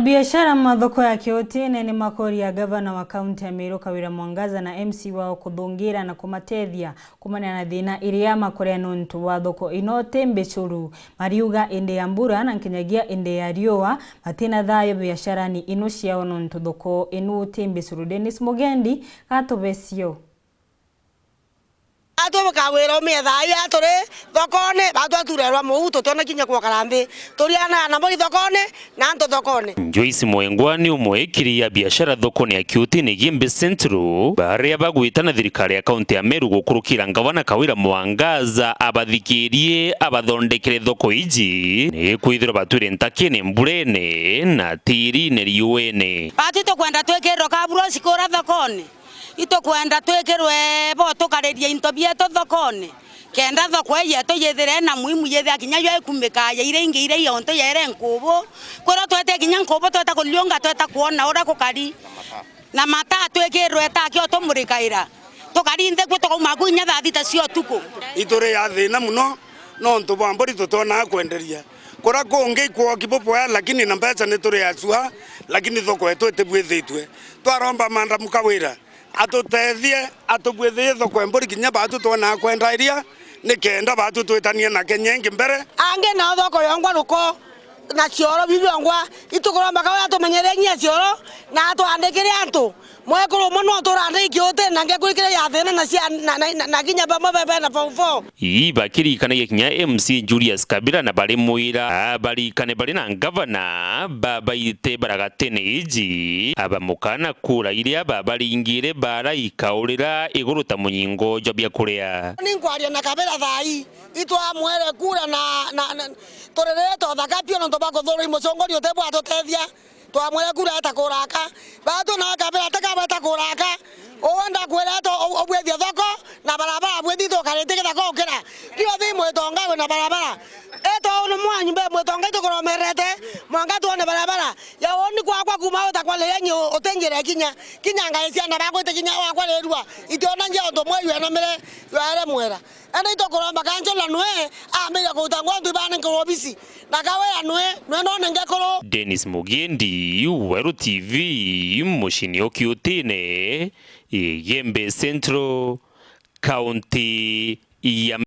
Biashara mathoko ya Kiotini ni makori ya gavana wa kaunti ya Meru Kawira Mwangaza na MC wao kuthungira na kumatethia kumana na thina iria makorea nontu wa thoko inote mbecuru mariuga inde ya mbura na nkinyagia inde ya riua matina thayo biashara ni ino ciao nontu thoko inote mbecuru. Dennis Mugendi gatobesio atu kawira metha ya tore thokone batu aturerwa muhuto tona kinya kwa karambe toriana na mbori thokone na anto thokone. Joyce Mwengwani umwekiri ya biashara thokone ya Kiotini Gimbe Central baria bagwitana thirikari ya kaunti ya Meru gukurukira gavana Kawira Mwangaza abathikirie abathondekere thoko iji ni kwithira batwire ntakine mburene na tiri ne riuene batu to kwenda twekero kaburo sikora thokone ito kwenda twekerwe bo tukareria into bieto thokone kenda thoko yeto yethire na muimu yethe akinya yo ikumika ya ire ingi ire yonto yere nkubo kwera twete kinya nkubo tweta kulionga tweta kuona ora kukari na mata twekerwe ta kyo to murikaira tukari nthe kweto kuma kunya thita cio tuko itore ya thina muno no ntu bambori tutona kwenderia kora konge kwa kipopo ya lakini na mbeca ni tore ya cua lakini thoko yetu etebwithitwe twaromba manda mukawira atutethie atubwithie thoko embori kinya batu twana kwenda iria nikenda batu twetania na kenyengi mbere ange na thoko yongwa ruko na cioro bibongwa itukuromba kawa tumenyere nya cioro na twandikire antu mwekuru muno turande Kiotini na ngekurikire ya thina na cia na kinya bamwe bebe na fofo bakirikanagia kinya MC Julius Kabira na bari muira barikane bari na gavana babaite baragatene iji abamukana kura iria babaringire baraikaurira iguru ta munyingo jobia kuria ninkwaria na Kabira thai itwa mwere kura na torereto thakapio no tobako thoro imosongori otebwa atotethia twamwere kura atakuraka batu na Kabira takabata kuraka onda kwera to obwethia thoko na barabara bwethi to karete thako ukira kio thi mwetonga na barabara eto no mwanyu be mwetonga to koromerete mwanga to na barabara ya oni kwa kuma ota le yenye otengere kinya ngaisia na bagwete kinya wa lerua itiona nje ondo mweyu na mere yare mwera ana to koromba kanjo la nwe amira ko tangwa ndu bana ko obisi na kawe anwe no nenge koro. Dennis Mugendi, Weru TV, Mushini o Kiotini Gimbe Central, County ya